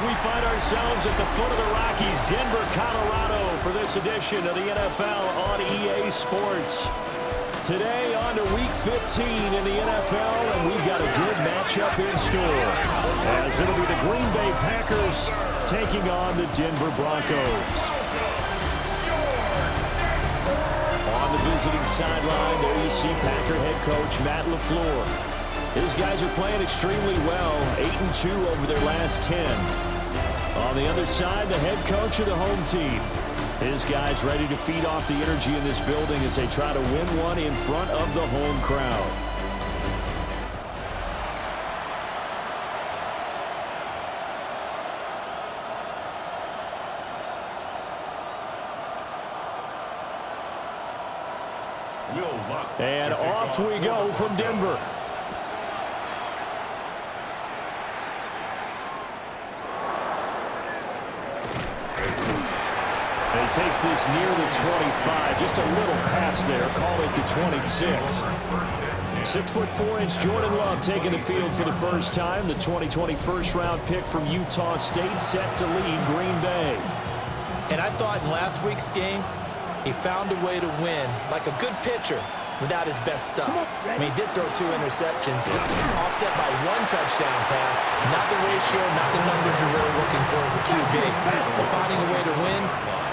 We find ourselves at the foot of the Rockies, Denver, Colorado, for this edition of the NFL on EA Sports. Today on to Week 15 in the NFL, and we've got a good matchup in store, as it'll be the Green Bay Packers taking on the Denver Broncos. On the visiting sideline, there you see Packer head coach Matt LaFleur. These guys are playing extremely well, 8-2 over their last 10. On the other side, the head coach of the home team. His guys ready to feed off the energy in this building as they try to win one in front of the home crowd. And off we go from Denver. He takes this near the 25. Just a little pass there. Call it the 26. 6'4" Jordan Love taking the field for the first time. The 2020 first-round pick from Utah State set to lead Green Bay. And I thought in last week's game, he found a way to win like a good pitcher without his best stuff. I mean, he did throw 2 interceptions, offset by 1 touchdown pass. Not the ratio, not the numbers you're really looking for as a QB. But finding a way to win,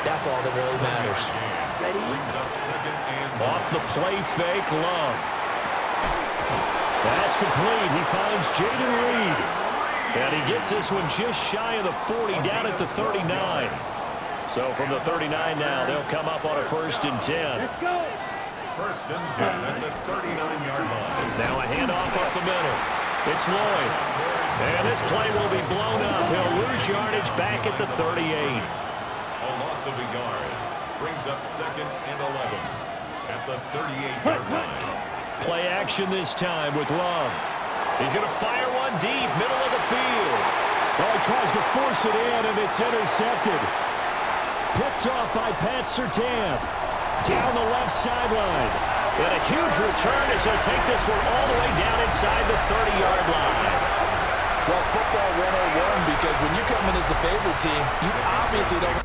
that's all that really matters. Off the play fake, Love. That's complete. He finds Jaden Reed. And he gets this one just shy of the 40, down at the 39. So from the 39 now, they'll come up on a 1st and 10. Let's go. 1st and 10 at the 39-yard line. Now a handoff up the middle. It's Lloyd. And this play will be blown up. He'll lose yardage back at the 38. A loss of a yard brings up 2nd and 11 at the 38-yard line. Play action this time with Love. He's going to fire one deep, middle of the field. Well, he tries to force it in, and it's intercepted. Picked off by Pat Surtain. Down the left sideline. And a huge return as he'll take this one all the way down inside the 30-yard line. Well, it's football 101 because when you come in as the favorite team, you obviously don't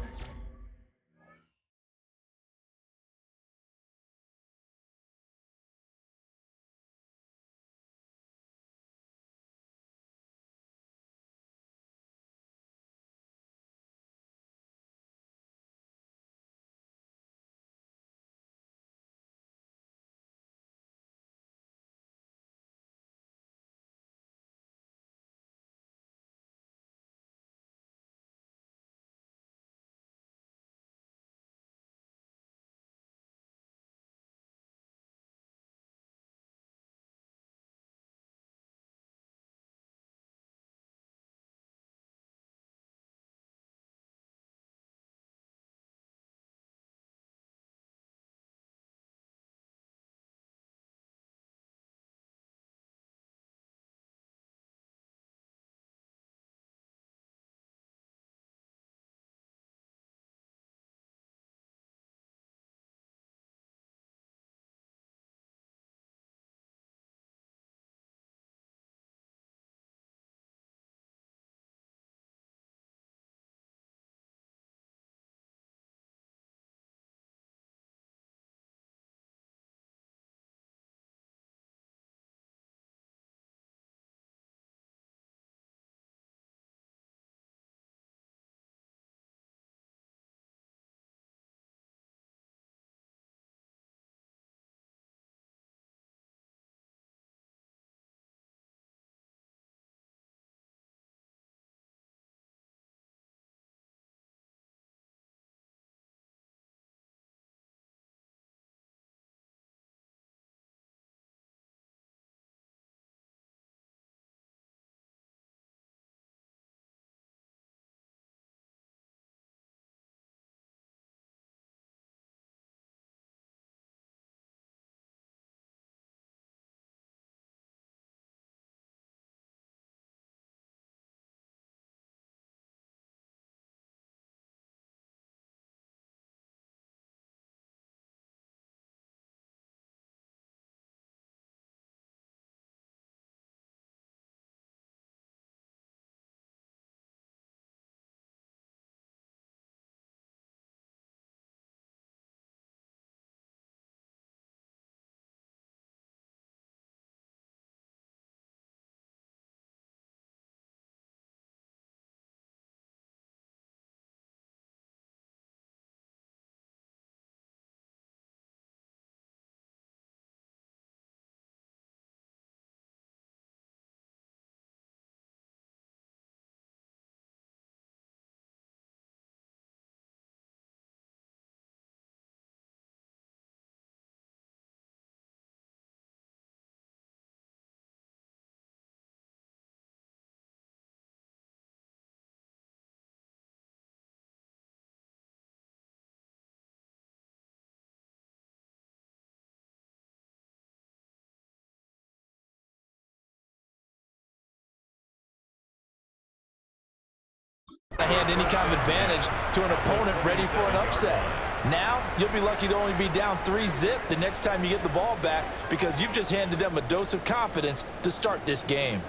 hand any kind of advantage to an opponent ready for an upset. Now, you'll be lucky to only be down 3-zip the next time you get the ball back because you've just handed them a dose of confidence to start this game.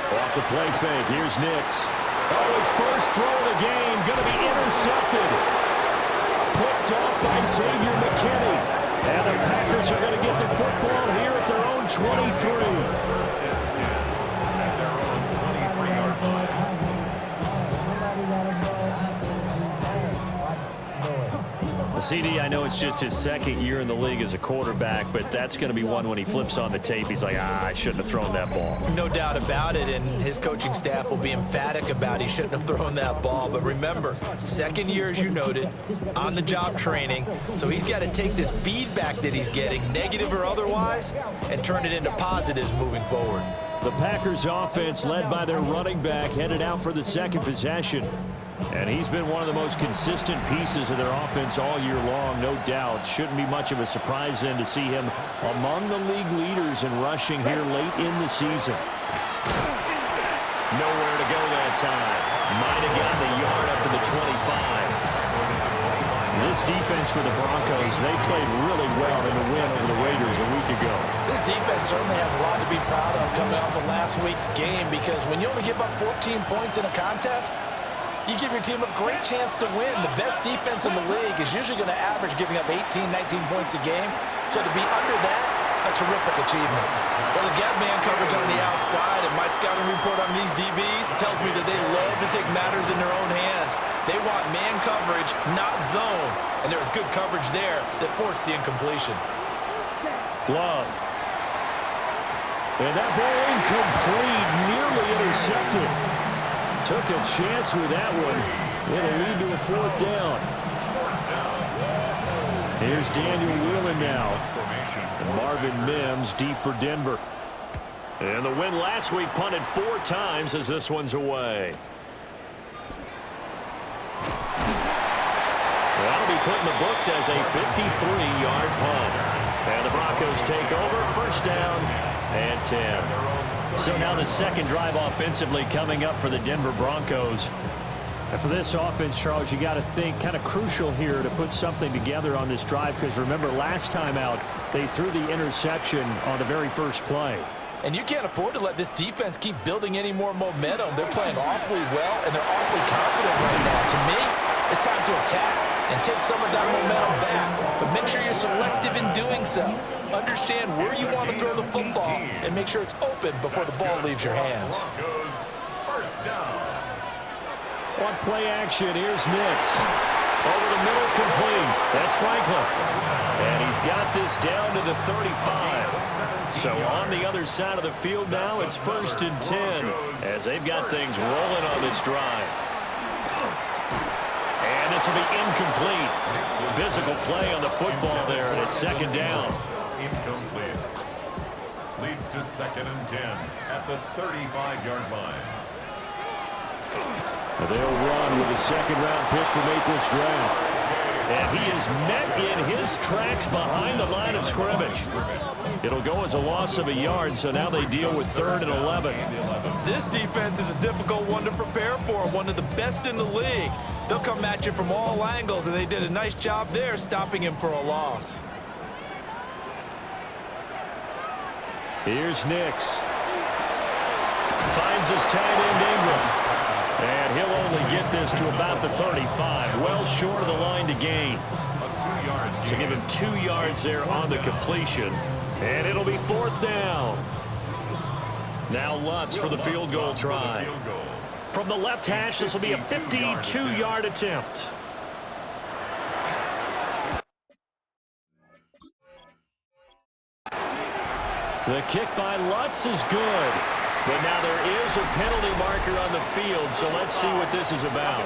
Off the play fake, here's Nix. Oh, his first throw of the game, going to be intercepted. Picked off by Xavier McKinney. And the Packers are going to get the football here at their own 23. CD, I know it's just his second year in the league as a quarterback, but that's going to be one when he flips on the tape. He's like, I shouldn't have thrown that ball. No doubt about it, and his coaching staff will be emphatic about he shouldn't have thrown that ball. But remember, second year, as you noted, on-the-job training, so he's got to take this feedback that he's getting, negative or otherwise, and turn it into positives moving forward. The Packers offense, led by their running back, headed out for the second possession. And he's been one of the most consistent pieces of their offense all year long, no doubt. Shouldn't be much of a surprise then to see him among the league leaders in rushing here late in the season. Nowhere to go that time. Might have gotten a yard up to the 25. This defense for the Broncos, they played really well in the win over the Raiders a week ago. This defense certainly has a lot to be proud of coming off of last week's game because when you only give up 14 points in a contest, you give your team a great chance to win. The best defense in the league is usually going to average giving up 18, 19 points a game. So to be under that, a terrific achievement. Well, they've got man coverage on the outside, and my scouting report on these DBs tells me that they love to take matters in their own hands. They want man coverage, not zone. And there was good coverage there that forced the incompletion. Love. And that ball incomplete, nearly intercepted. Took a chance with that one. It'll lead to a fourth down. Here's Daniel Whelan now. And Marvin Mims deep for Denver. And the win last week punted 4 times as this one's away. That'll be put in the books as a 53-yard punt. And the Broncos take over, first down and 10. So now the second drive offensively coming up for the Denver Broncos. And for this offense, Charles, you got to think kind of crucial here to put something together on this drive because remember last time out they threw the interception on the very first play. And you can't afford to let this defense keep building any more momentum. They're playing awfully well, and they're awfully confident right now. To me, it's time to attack and take some of that momentum back. But make sure you're selective in doing so. Understand where you want to throw the football and make sure it's open before the ball leaves your hands. First down. On play action, here's Nix. Over the middle, complete. That's Franklin. And he's got this down to the 35. So on the other side of the field now, it's first and 10 as they've got things rolling on this drive. And this will be incomplete. Physical play on the football there, and it's second down. Incomplete. Leads to second and 10 at the 35-yard line. They'll run with a second-round pick from April's draft. And he is met in his tracks behind the line of scrimmage. It'll go as a loss of a yard, so now they deal with 3rd and 11. This defense is a difficult one to prepare for, one of the best in the league. They'll come at you from all angles, and they did a nice job there stopping him for a loss. Here's Nix. Finds his tight end Ingram. And he'll only get this to about the 35, well short of the line to gain. So give him 2 yards there on the completion, and it'll be 4th down. Now Lutz for the field goal try. From the left hash, this will be a 52-yard attempt. The kick by Lutz is good. But now there is a penalty marker on the field, so let's see what this is about.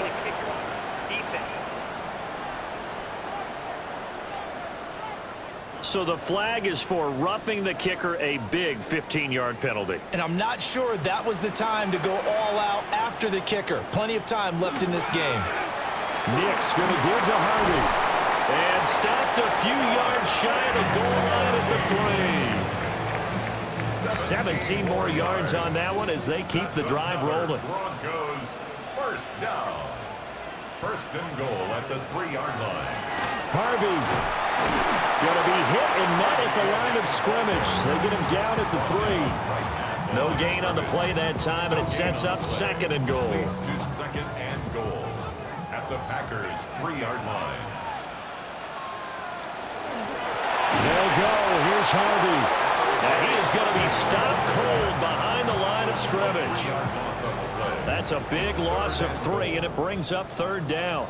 So the flag is for roughing the kicker, a big 15-yard penalty. And I'm not sure that was the time to go all out after the kicker. Plenty of time left in this game. Nick's going to give to Harvey. And stopped a few yards shy of the goal line at the 17 more yards on that one as they keep the drive rolling. Broncos first down. First and goal at the 3-yard line. Harvey going to be hit and met at the line of scrimmage. They get him down at the 3. No gain on the play that time, and it sets up second and goal. Leads to second and goal at the Packers' 3-yard line. They'll go. Here's Harvey. And he is going to be stopped cold behind the line of scrimmage. That's a big loss of 3, and it brings up third down.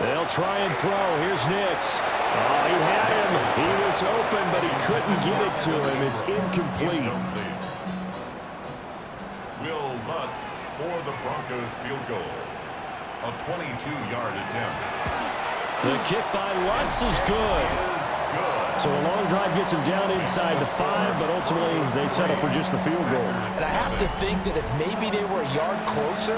They'll try and throw. Here's Nix. Oh, he had him. He was open, but he couldn't get it to him. It's incomplete. Will Lutz for the Broncos field goal. A 22-yard attempt. The kick by Lutz is good. So a long drive gets him down inside the 5, but ultimately they settle for just the field goal. And I have to think that if maybe they were a yard closer,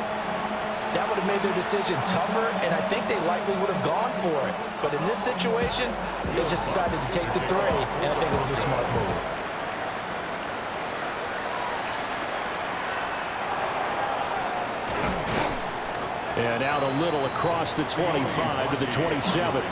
that would have made their decision tougher, and I think they likely would have gone for it. But in this situation, they just decided to take the 3, and I think it was a smart move. And out a little across the 25 to the 27.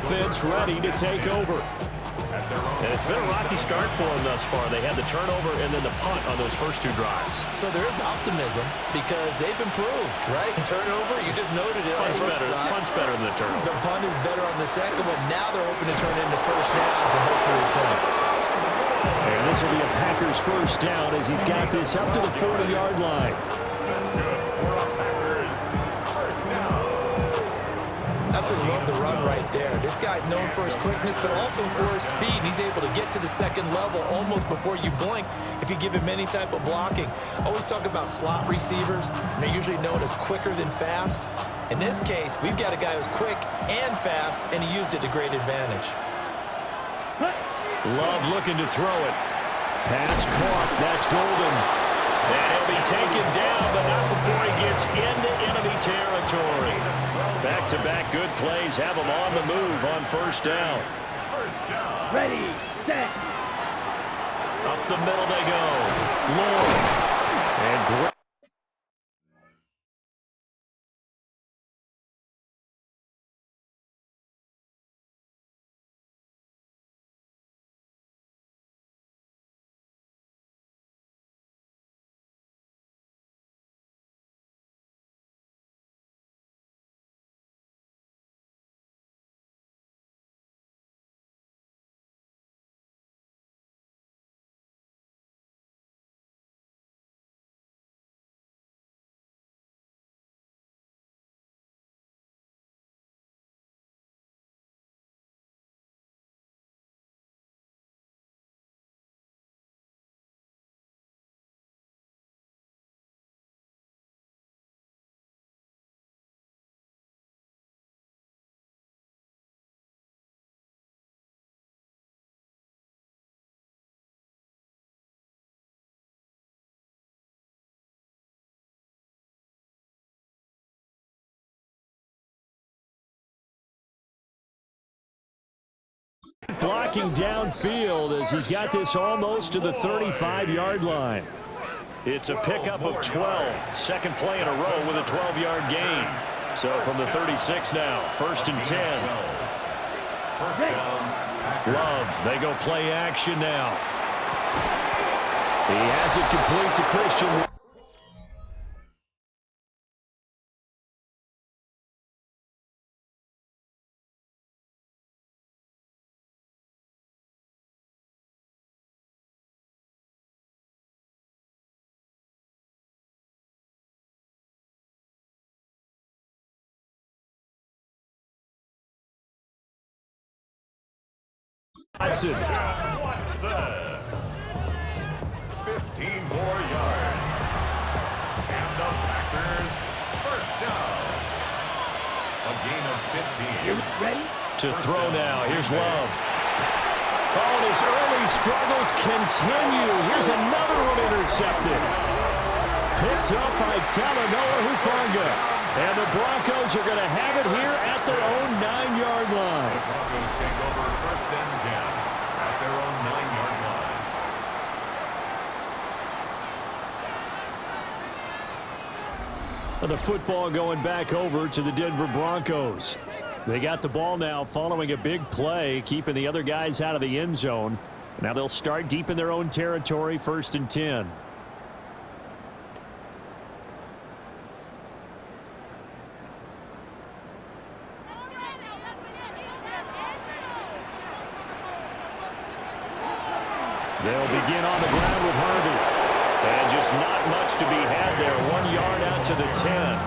offense ready to take over. And it's been a rocky start for them thus far. They had the turnover and then the punt on those first two drives. So there is optimism because they've improved, right? Turnover, you just noted it. Punt's better than the turnover. The punt is better on the second one. Now they're hoping to turn it into first downs and hopefully points. And this will be a Packers first down as he's got this up to the 40-yard line. That's good for our Packers. First down. Absolutely love the run right there. This guy's known for his quickness, but also for his speed. He's able to get to the second level almost before you blink if you give him any type of blocking. Always talk about slot receivers, and they're usually known as quicker than fast. In this case, we've got a guy who's quick and fast, and he used it to great advantage. Love looking to throw it. Pass caught. That's Golden. And he'll be taken down, but not before he gets into enemy territory. Back-to-back good plays have him on the move on first down. Ready, set. Up the middle they go. Lord. And great. Blocking downfield as he's got this almost to the 35-yard line. It's a pickup of 12. Second play in a row with a 12-yard gain. So from the 36 now, first and 10. Love, they go play action now. He has it complete to Christian. Watson. 15 more yards. And the Packers first down. A gain of 15. You ready? To throw now. Here's Love. Oh, and his early struggles continue. Here's another one intercepted. Picked up by Talanoa Hufanga. And the Broncos are going to have it here at their own 9-yard line. The Broncos take over first and 10 at their own 9-yard line. The football going back over to the Denver Broncos. They got the ball now following a big play, keeping the other guys out of the end zone. Now they'll start deep in their own territory, first and 10. They'll begin on the ground with Harvey. And just not much to be had there. 1 yard out to the 10.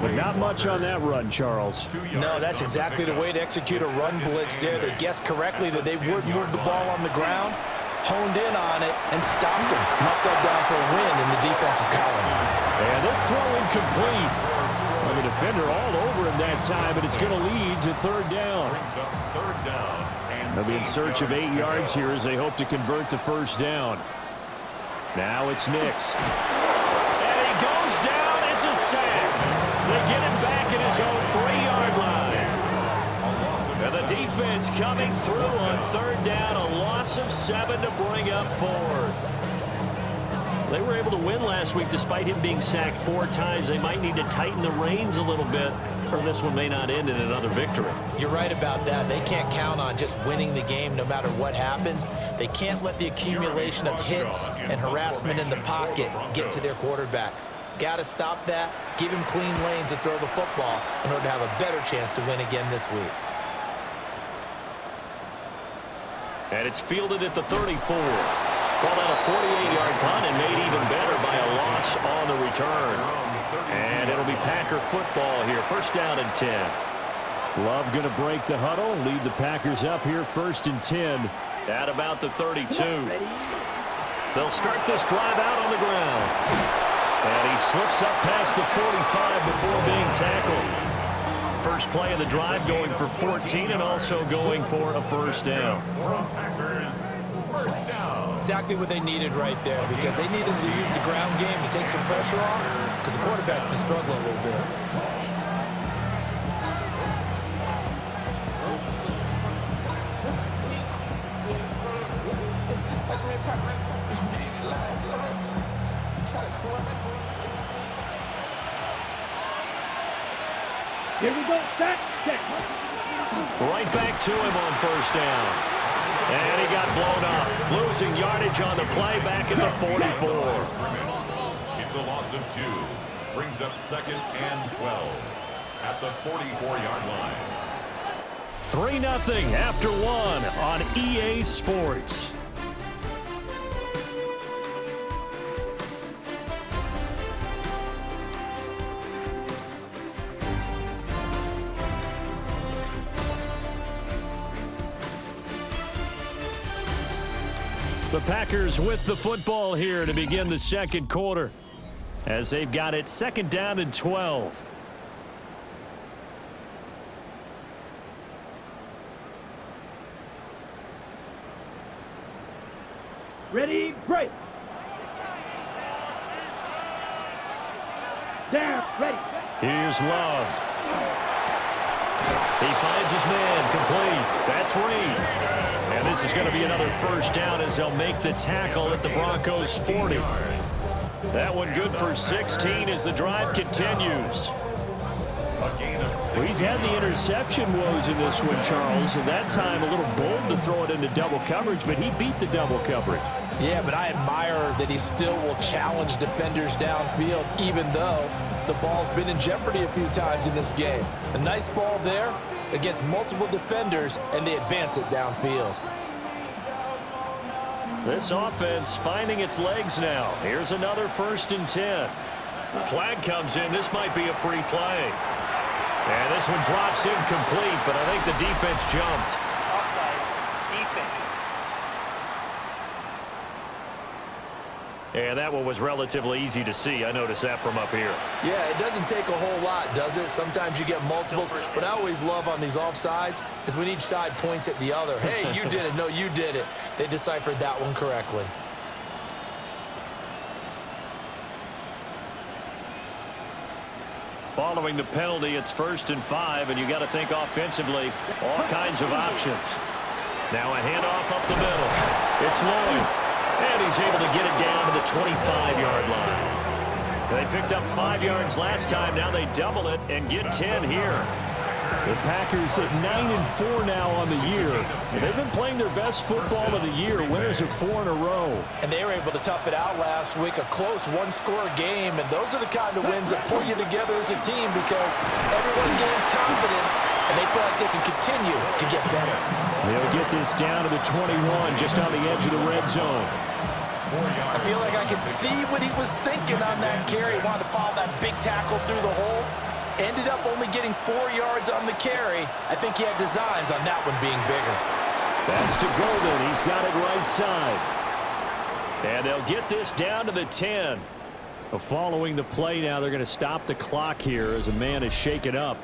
But not much on that run, Charles. No, that's exactly the way to execute a run blitz there. They guessed correctly that they would move the ball on the ground, honed in on it, and stopped them. Knocked that down for a win in the defense's column. And this throw incomplete. Well, the defender all over him that time, and it's going to lead to third down. They'll be in search of 8 yards here as they hope to convert the first down. Now it's Nix. And he goes down. It's a sack. They get him back at his own 3-yard line. And the defense coming through on third down. A loss of 7 to bring up fourth. They were able to win last week despite him being sacked 4 times. They might need to tighten the reins a little bit, or this one may not end in another victory. You're right about that. They can't count on just winning the game no matter what happens. They can't let the accumulation of hits and harassment in the pocket get to their quarterback. Got to stop that, give him clean lanes to throw the football in order to have a better chance to win again this week. And it's fielded at the 34. Called out a 48-yard punt and made even better by a loss on the return. And it'll be Packer football here. First down and 10. Love going to break the huddle, lead the Packers up here, 1st and 10. At about the 32. They'll start this drive out on the ground. And he slips up past the 45 before being tackled. First play of the drive going for 14 and also going for a first down. Exactly what they needed right there, because they needed to use the ground game to take some pressure off, because the quarterback's been struggling a little bit. Here we go. Set. Right back to him on first down. And he got blown up. Losing yardage on the play back at the 44. It's a loss of 2. Brings up 2nd and 12 at the 44-yard line. 3-0 after 1 on EA Sports. The Packers with the football here to begin the second quarter, as they've got it 2nd down and 12. Ready, break. Down, ready. Here's Love. He finds his man, complete. That's Reed. And this is going to be another first down as they'll make the tackle at the Broncos' 40. That one good for 16 as the drive continues. Well, he's had the interception woes in this one, Charles, and that time a little bold to throw it into double coverage, but he beat the double coverage. Yeah, but I admire that he still will challenge defenders downfield, even though the ball's been in jeopardy a few times in this game. A nice ball there against multiple defenders, and they advance it downfield. This offense finding its legs now. Here's another 1st and 10. Flag comes in. This might be a free play. And this one drops incomplete, but I think the defense jumped. And that one was relatively easy to see. I noticed that from up here. Yeah, it doesn't take a whole lot, does it? Sometimes you get multiples. What I always love on these offsides is when each side points at the other. Hey, you did it. No, you did it. They deciphered that one correctly. Following the penalty, it's 1st and 5, and you got to think offensively, all kinds of options. Now a handoff up the middle. It's Lloyd, and he's able to get it down to the 25-yard line. They picked up 5 yards last time. Now they double it and get 10 here. The Packers at 9-4 now on the year. They've been playing their best football of the year. Winners of 4 in a row. And they were able to tough it out last week. A close one-score game. And those are the kind of wins that pull you together as a team, because everyone gains confidence and they feel like they can continue to get better. They'll get this down to the 21, just on the edge of the red zone. I feel like I could see what he was thinking on that carry. He wanted to follow that big tackle through the hole. Ended up only getting 4 yards on the carry. I think he had designs on that one being bigger. That's to Golden. He's got it right side. And they'll get this down to the 10. Following the play now, they're going to stop the clock here as a man is shaken up.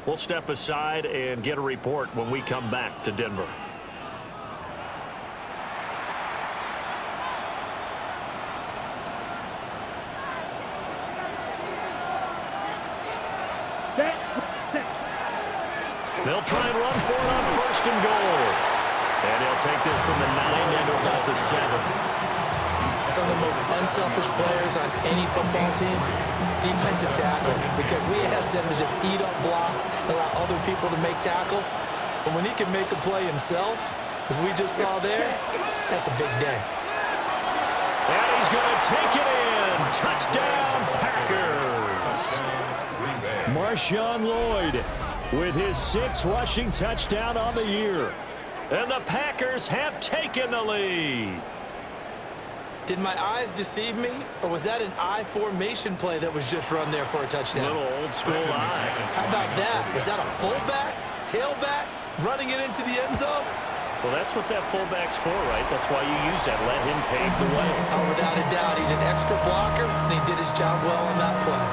We'll step aside and get a report when we come back to Denver. They'll try and run for it on 1st and goal. And he'll take this from the 9 into about the 7. some of the most unselfish players on any football team? Defensive tackles, because we ask them to just eat up blocks and allow other people to make tackles. But when he can make a play himself, as we just saw there, that's a big day. And he's going to take it in. Touchdown, Packers. Marshawn Lloyd with his 6th rushing touchdown on the year. And the Packers have taken the lead. Did my eyes deceive me, or was that an I formation play that was just run there for a touchdown? Little old school eye. How about that? Is that a fullback, tailback, running it into the end zone? Well, that's what that fullback's for, right? That's why you use that. Let him pave the way. Oh, without a doubt, he's an extra blocker, and he did his job well on that play.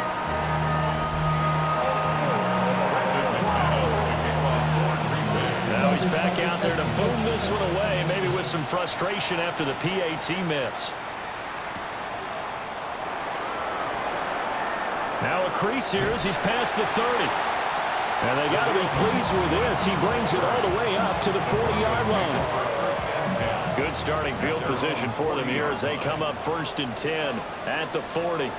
Now he's back out there to boom this one away, maybe with some frustration after the PAT miss. Now a crease here as he's past the 30. And they got to be pleased with this. He brings it all the way up to the 40-yard line. Good starting field position for them here as they come up 1st and 10 at the 40.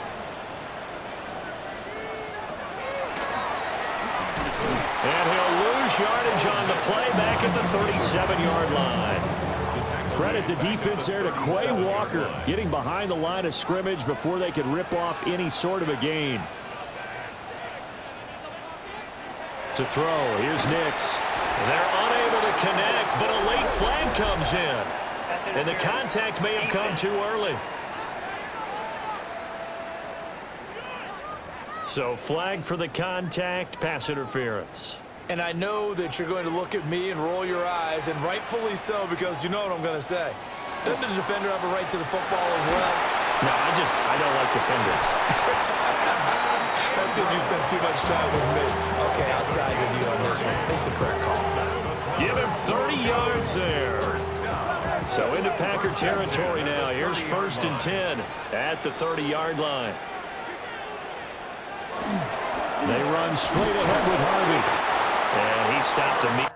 And he'll lose yardage on the play back at the 37-yard line. Credit the defense there to Quay Walker, getting behind the line of scrimmage before they could rip off any sort of a gain. To throw, here's Nix. They're unable to connect, but a late flag comes in. And the contact may have come too early. So flag for the contact, pass interference. And I know that you're going to look at me and roll your eyes, and rightfully so, because you know what I'm going to say. Doesn't the defender have a right to the football as well? No, I don't like defenders. That's because you spent too much time with me. Okay, I'll side with you on this one. It's the correct call. Give him 30 yards there. So into Packer territory now. Here's 1st and 10 at the 30-yard line. They run straight ahead with Harvey. And he stopped immediately.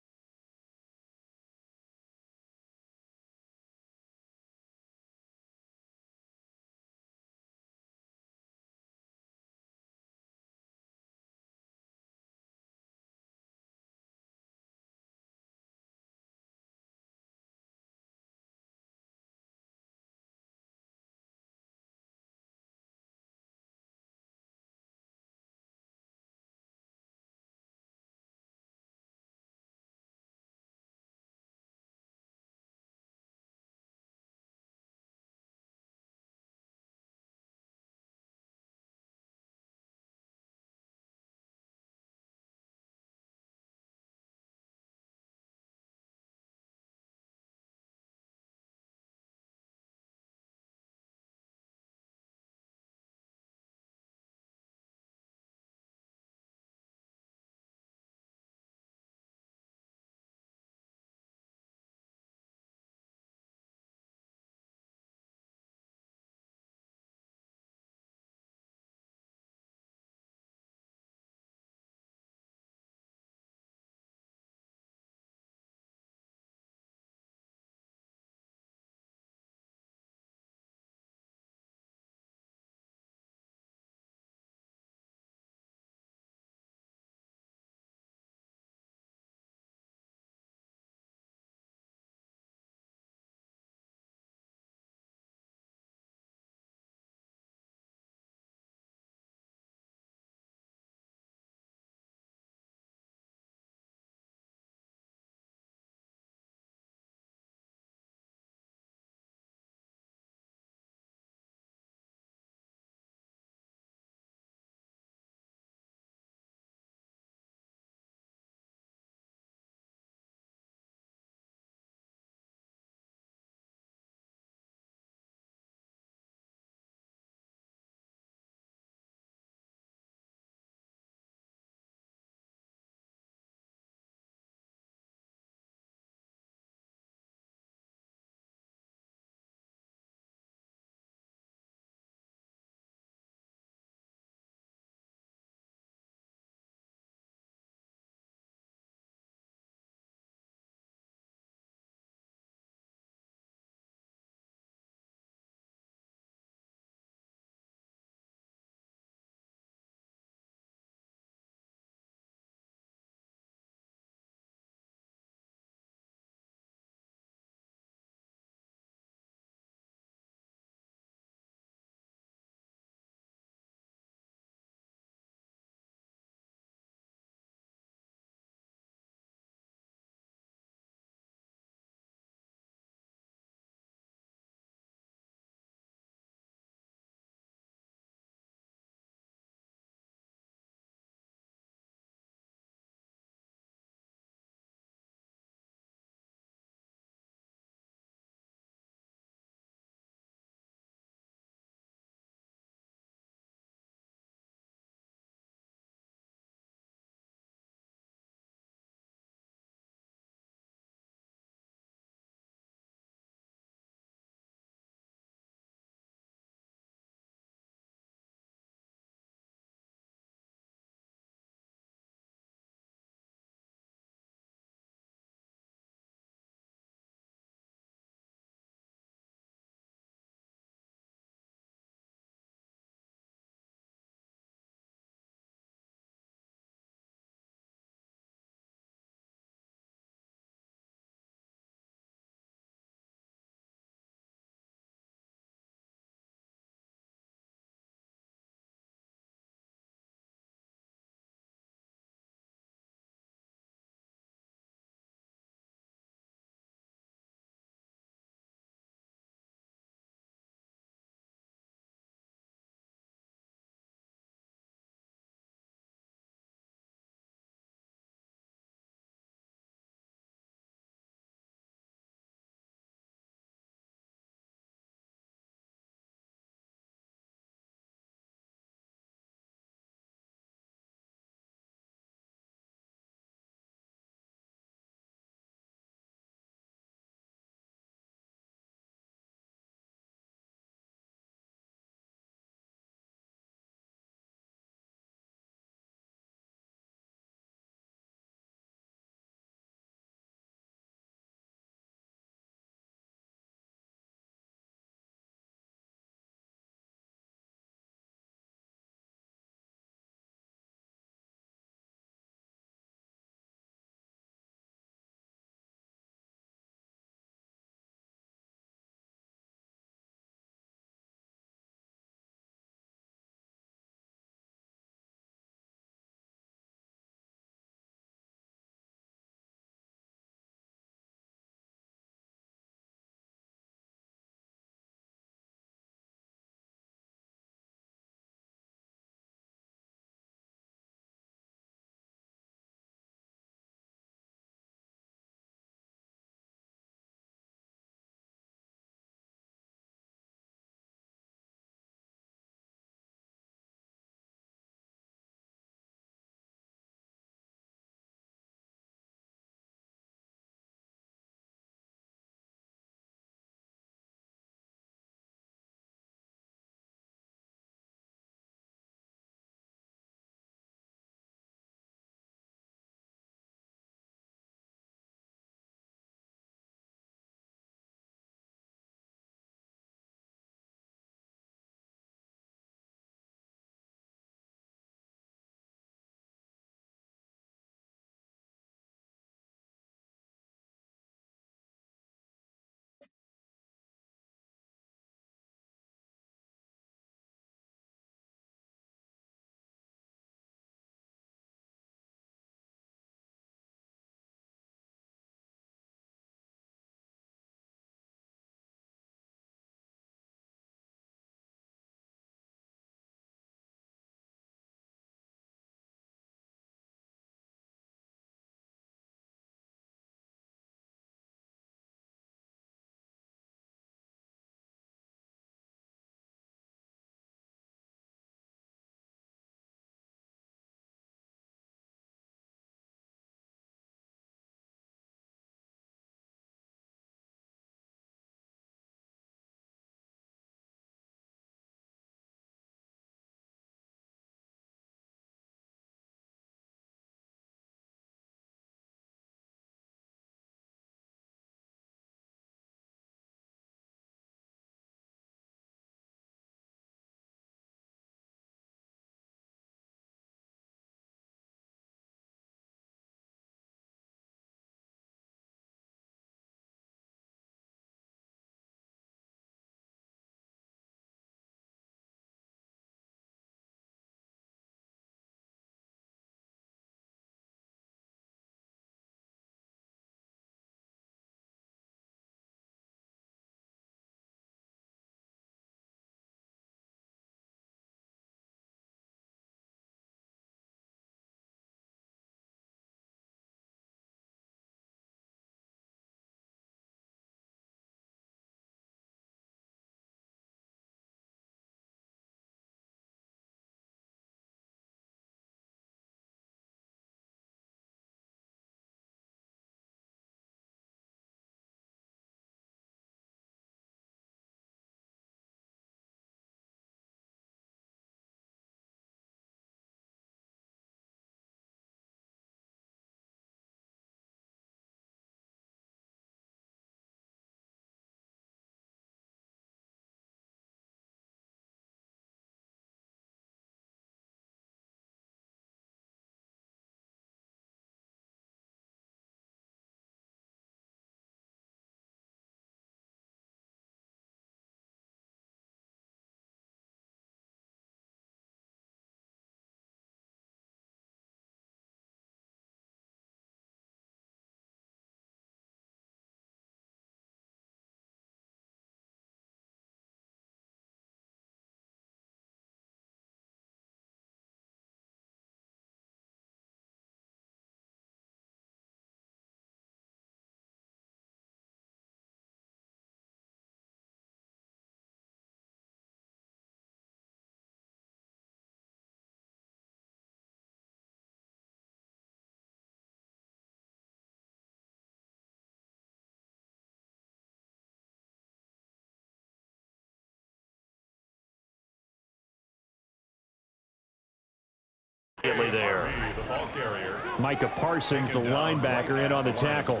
there. The ball carrier. Micah Parsons, the linebacker, in on the tackle.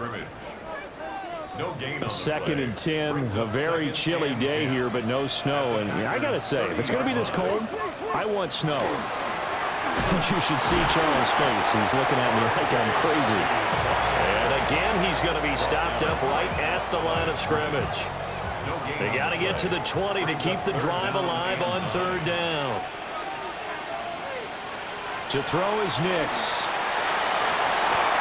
No gain on the Second play. and 10. A very chilly day here, but no snow. And I got to say, if it's going to be this cold, I want snow. You should see Charles' face. He's looking at me like I'm crazy. And again, he's going to be stopped up right at the line of scrimmage. They got to get to the 20 to keep the drive alive on third down. To throw is Nix.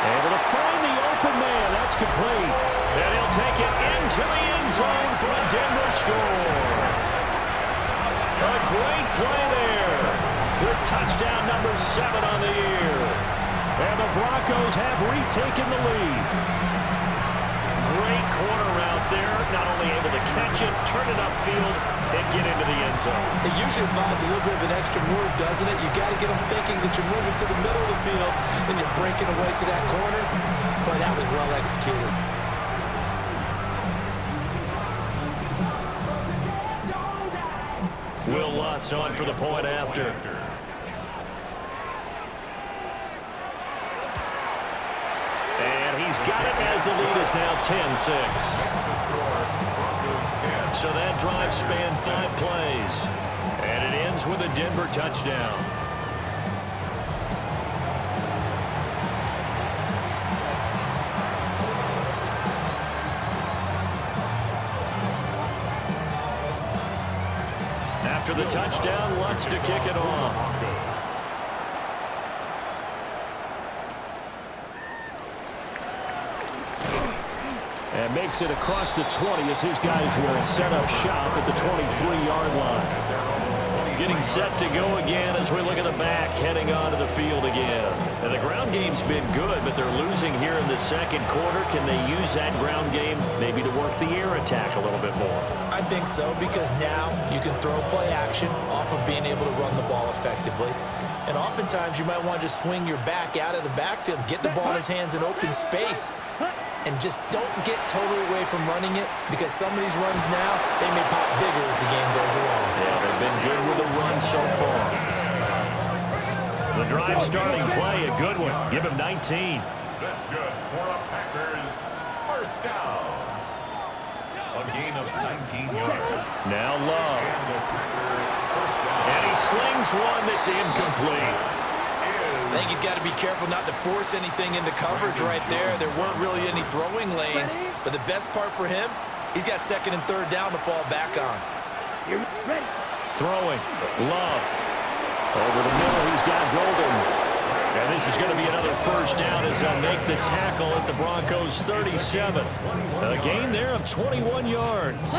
Able to find the open man. That's complete. And he'll take it into the end zone for a Denver score. A great play there. With touchdown number 7 on the year. And the Broncos have retaken the lead. Great corner route there. Not only able to catch it, turn it upfield, and get into the end zone. It usually involves a little bit of an extra move, doesn't it? You got to get them thinking that you're moving to the middle of the field, and you're breaking away to that corner. Boy, that was well executed. Will Lutz on for the point after. And he's got it as the lead is now 10-6. So that drive spanned 5 plays. And it ends with a Denver touchdown. After the touchdown, Lutz to kick it off. And makes it across the 20 as his guys will set up shop at the 23-yard line. Getting set to go again as we look at the back heading onto the field again. And the ground game's been good, but they're losing here in the second quarter. Can they use that ground game maybe to work the air attack a little bit more? I think so, because now you can throw play action off of being able to run the ball effectively. And oftentimes you might want to just swing your back out of the backfield, get the ball in his hands in open space, and just don't get totally away from running it, because some of these runs now, they may pop bigger as the game goes along. Yeah, they've been good with the run so far. The drive starting play, a good one. Give him 19. That's good for the Packers. First down. A gain of 19 yards. Now Love. And the Packers first down. And he slings one that's incomplete. I think he's got to be careful not to force anything into coverage right there. There weren't really any throwing lanes, but the best part for him, he's got second and third down to fall back on. Ready. Throwing. Love. Over the middle, he's got Golden. And this is going to be another first down as they'll make the tackle at the Broncos' 37. A gain there of 21 yards.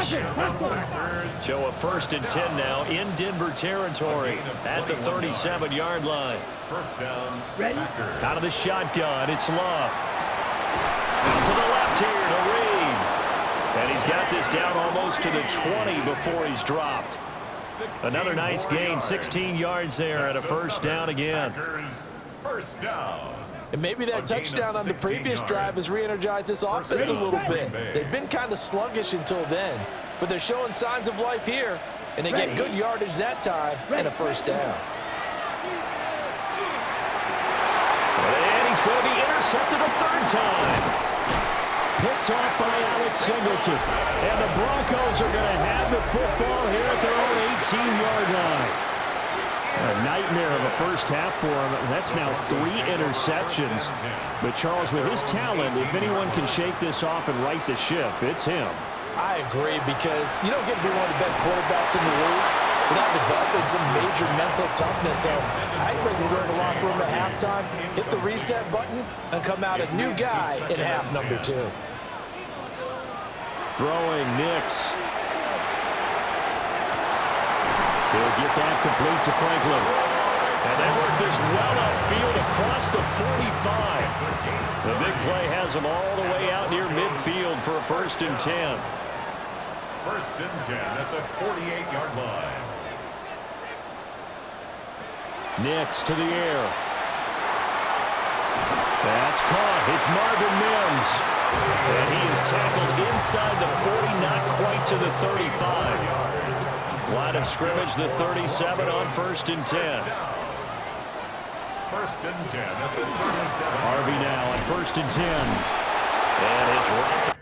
So a first and 10 now in Denver territory at the 37-yard line. First down. Ready. Packers. Out of the shotgun, it's Love. Out to the left here to Reed. And he's got this down almost to the 20 before he's dropped. Another nice gain, 16 yards there and a first down again. Packers. First down. And maybe that touchdown on the previous drive has re-energized this offense a little bit. They've been kind of sluggish until then, but they're showing signs of life here, and they get good yardage that time and a first down. And he's going to be intercepted a third time. Picked off by Alex Singleton. And the Broncos are going to have the football here at their own 18-yard line. A nightmare of a first half for him. That's now 3 interceptions. But Charles, with his talent, if anyone can shake this off and right the ship, it's him. I agree, because you don't get to be one of the best quarterbacks in the league without developing some major mental toughness. So I expect him to go to the locker room at halftime, hit the reset button, and come out a new guy in half number 2. Throwing Nix. He'll get that complete to Franklin. And they work this well upfield across the 45. The big play has them all the way out near midfield for a first and 10. First and 10 at the 48-yard line. Nix to the air. That's caught. It's Marvin Mims. And he is tackled inside the 40, not quite to the 35. Line of scrimmage, the 37 on first and 10. first and 10 at the 37. Harvey now on 1st and 10. And his right